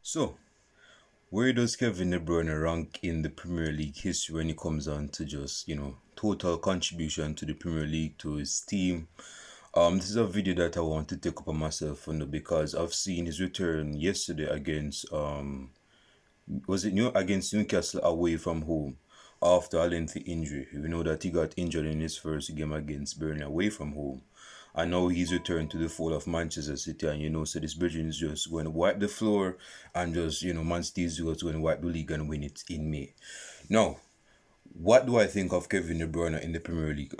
So, where does Kevin De Bruyne rank in the Premier League history when it comes on to just, total contribution to the Premier League, to his team? This is a video that I want to take up on myself, because I've seen his return yesterday against, was it New against Newcastle away from home after a lengthy injury. We know that he got injured in his first game against Burnley away from home. And now he's returned to the fold of Manchester City, and so this Bridging is just going to wipe the floor, and just Man City is just going to wipe the league and win it in May. Now, what do I think of Kevin De Bruyne in the Premier League?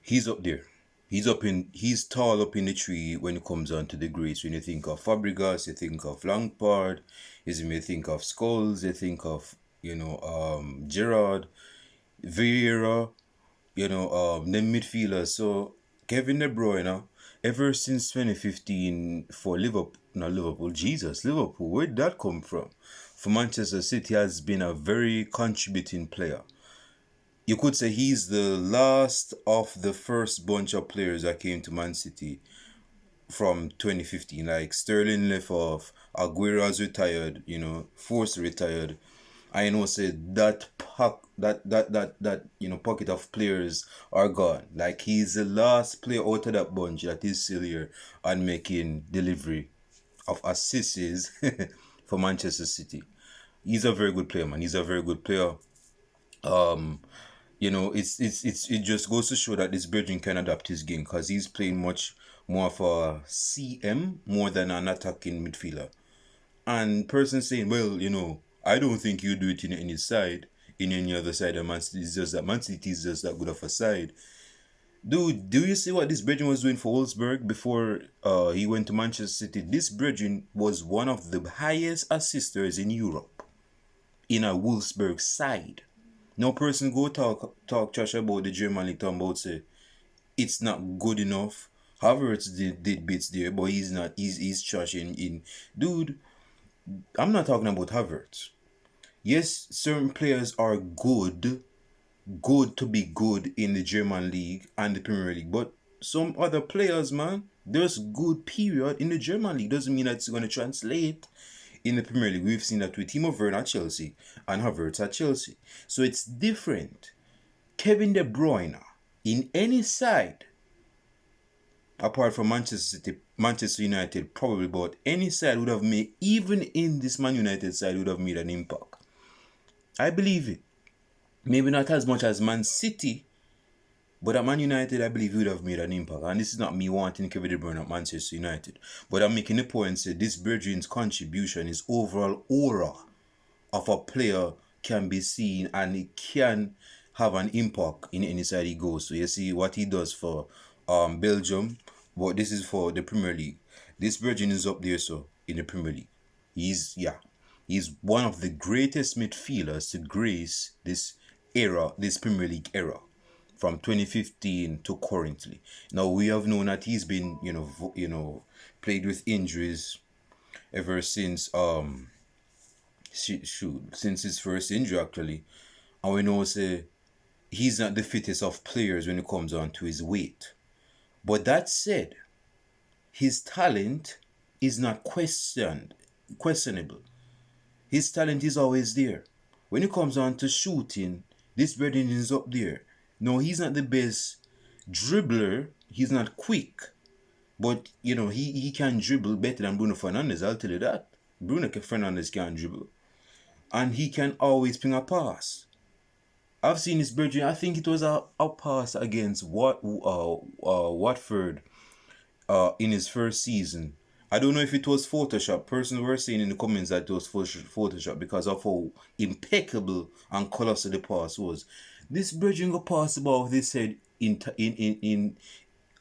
He's up there. He's tall up in the tree when it comes on to the greats. When you think of Fabregas, you think of Lampard, you may think of Scholes, you think of Gerrard, Vieira, the midfielders. So Kevin De Bruyne, ever since 2015 for Liverpool, not Liverpool, Jesus, Liverpool, where did that come from? For Manchester City, has been a very contributing player. You could say he's the last of the first bunch of players that came to Man City from 2015. Like Sterling left off, Aguero's retired, Force retired. I know said that pocket of players are gone. Like he's the last player out of that bunch that is still here and making delivery of assists for Manchester City. He's a very good player, man. He's a very good player. It just goes to show that this Bridging can adapt his game, because he's playing much more of a CM more than an attacking midfielder. And person saying, well, I don't think you do it in any side, in any other side of Man City. It's just that Man City is just that good of a side. Dude, do you see what this Bridging was doing for Wolfsburg before he went to Manchester City? This Bridging was one of the highest assisters in Europe in a Wolfsburg side. No person go talk trash about the German league, talking about say it's not good enough. Havertz did bits there, but he's not. He's trash in. Dude, I'm not talking about Havertz. Yes, certain players are good to be good in the German league and the Premier League, but some other players, man, there's good period in the German league. Doesn't mean that it's going to translate in the Premier League. We've seen that with Timo Werner at Chelsea and Havertz at Chelsea. So it's different. Kevin De Bruyne, in any side, apart from Manchester City, Manchester United, probably, but any side would have made, even in this Man United side, would have made an impact. I believe it. Maybe not as much as Man City, but at Man United, I believe he would have made an impact. And this is not me wanting Kevin De Bruyne at Manchester United. But I'm making the point that this Bridging's contribution, his overall aura of a player can be seen, and it can have an impact in any side he goes. So you see what he does for Belgium, but this is for the Premier League. This Bridging is up there, so in the Premier League. He's one of the greatest midfielders to grace this era, this Premier League era, from 2015 to currently. Now we have known that he's been, played with injuries ever since since his first injury actually, and we know say he's not the fittest of players when it comes on to his weight. But that said, his talent is not questionable. His talent is always there. When it comes on to shooting, this Brendan is up there. No, he's not the best dribbler. He's not quick. But, he can dribble better than Bruno Fernandes, I'll tell you that. Bruno Fernandes can dribble. And he can always ping a pass. I've seen his Bridging. I think it was a pass against Watford in his first season. I don't know if it was Photoshop. Persons were saying in the comments that it was Photoshop because of how impeccable and colossal the pass was. This Bridging got pass the ball with his head in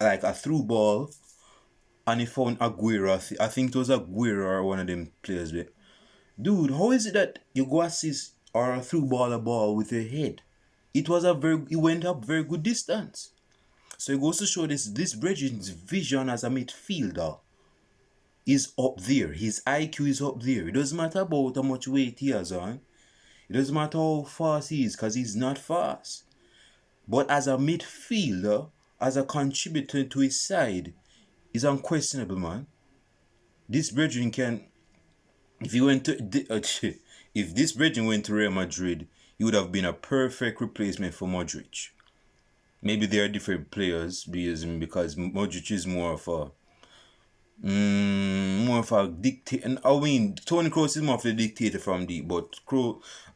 like a through ball, and he found Aguero. I think it was Aguero or one of them players there. Dude, how is it that you go assist or through ball with your head? It went up very good distance. So it goes to show this Bridging's vision as a midfielder is up there. His IQ is up there. It doesn't matter about how much weight he has on. It doesn't matter how fast he is, because he's not fast. But as a midfielder, as a contributor to his side, is unquestionable, man. This brethren can, if he went to, if this brethren went to Real Madrid, he would have been a perfect replacement for Modric. Maybe they are different players because Modric is more of a dictator. I mean, Toni Kroos is more of a dictator from deep, but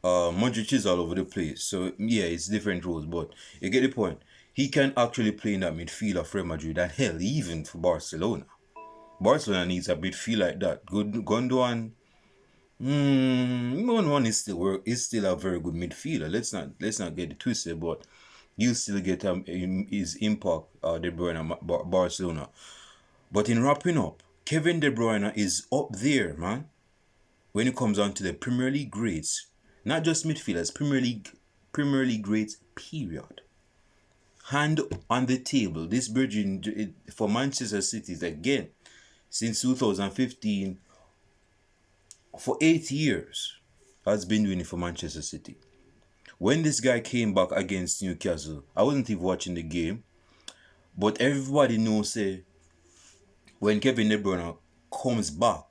Modric is all over the place. So yeah, it's different roles, but you get the point. He can actually play in that midfield of Real Madrid, and hell, even for Barcelona. Barcelona needs a midfield like that. Good Gondwan. One is still a very good midfielder. Let's not get it twisted, but you still get his impact. De Bruyne Barcelona. But in wrapping up, Kevin De Bruyne is up there, man. When it comes on to the Premier League greats, not just midfielders, Premier League greats, period. Hand on the table, this bridging for Manchester City again since 2015 for 8 years has been doing it for Manchester City. When this guy came back against Newcastle, I wasn't even watching the game, but everybody knows when Kevin De Bruyne comes back,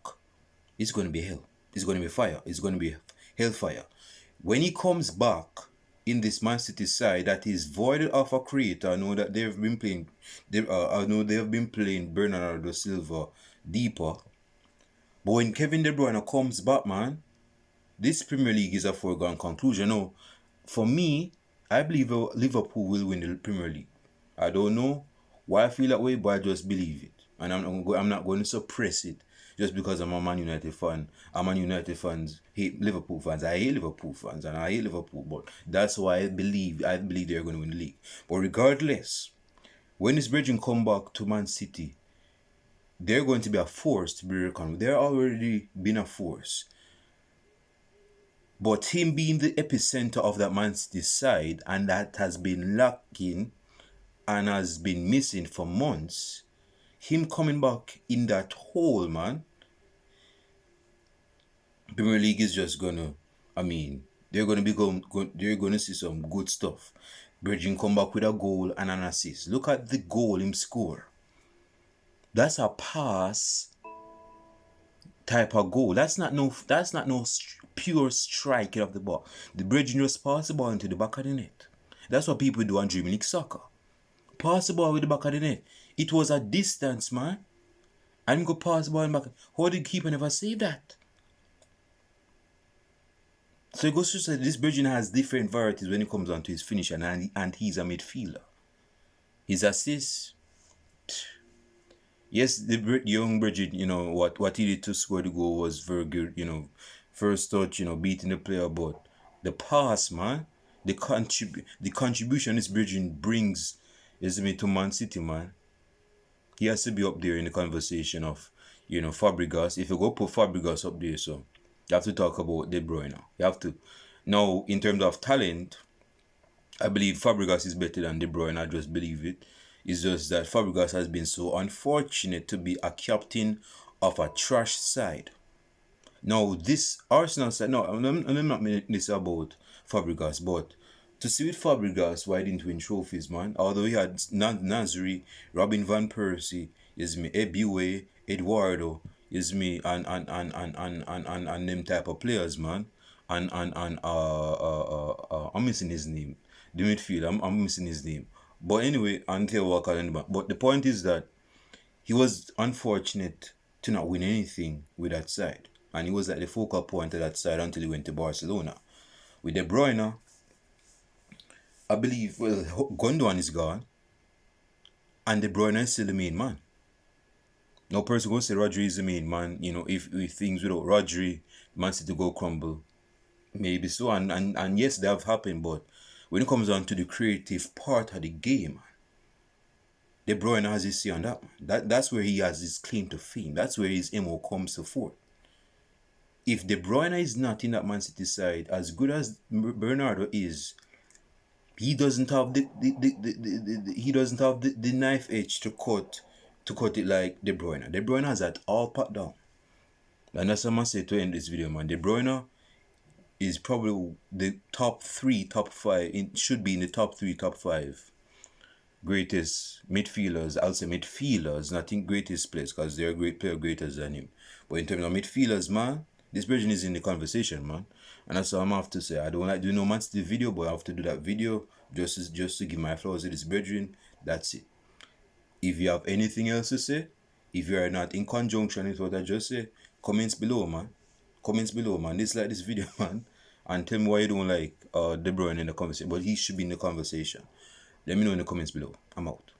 it's going to be hell. It's going to be fire. It's going to be hellfire. When he comes back in this Man City side that is void of a creator, I know that they've been playing. I know they have been playing Bernardo Silva deeper. But when Kevin De Bruyne comes back, man, this Premier League is a foregone conclusion. No, for me, I believe Liverpool will win the Premier League. I don't know why I feel that way, but I just believe it. And I'm not going to suppress it just because I'm a Man United fan. Man United fans hate Liverpool fans. I hate Liverpool fans and I hate Liverpool, but that's why I believe they're going to win the league. But regardless, when this bridging come back to Man City, they're going to be a force to be reckoned with. They're already been a force. But him being the epicenter of that Man City side, and that has been lacking and has been missing for months, him coming back in that hole, man, Premier League is just gonna, they're gonna see some good stuff. Bridging come back with a goal and an assist. Look at the goal him score. That's a pass type of goal. That's not no pure striking of the ball. The bridging just pass the ball into the back of the net. That's what people do on Dream League soccer. Pass the ball with the back of the net. It was a distance, man. And go pass the ball in back. How did the keeper never save that? So it goes to say this Bridging has different varieties when it comes on to his finish, and he's a midfielder. His assists, yes, the young Bridget, what he did to score the goal was very good, first touch, beating the player, but the pass, man, the contribution this Bridget brings to Man City, man. He has to be up there in the conversation of, Fabregas. If you go put Fabregas up there, so you have to talk about De Bruyne. You have to. Now, in terms of talent, I believe Fabregas is better than De Bruyne. I just believe it. It's just that Fabregas has been so unfortunate to be a captain of a trash side. Now, this Arsenal side, no, I'm not making this about Fabregas, but to see with Fabregas why didn't win trophies, man. Although he had Nasri, Robin Van Persie, Ebiwe, Eduardo, and them type of players, man. And I'm missing his name. The midfield, I'm missing his name. But anyway, until Walker. But the point is that he was unfortunate to not win anything with that side. And he was at the focal point of that side until he went to Barcelona. With De Bruyne, I believe, Gundogan is gone. And De Bruyne is still the main man. No person going to say Rodri is the main man. If things without Rodri, Man City go crumble. Maybe so. And yes, they have happened. But when it comes down to the creative part of the game, De Bruyne has his say on that. That's where he has his claim to fame. That's where his MO comes to forth. If De Bruyne is not in that Man City side, as good as Bernardo is, he doesn't have the knife edge to cut it like De Bruyne. De Bruyne has that all pat down. And that's what I'm say to end this video, man. De Bruyne is probably the top 3, top 5. It should be in the top 3, top 5 greatest midfielders. I'll say midfielders, not in greatest players, because they're a great player greater than him. But in terms of midfielders, man, this version is in the conversation, man. And that's all I'm have to say. I don't like doing no Man City video, but I have to do that video just to give my flowers to this brethren. That's it. If you have anything else to say, if you are not in conjunction with what I just say, comments below, man. Comments below, man. Dislike this video, man. And tell me why you don't like De Bruyne in the conversation. But he should be in the conversation. Let me know in the comments below. I'm out.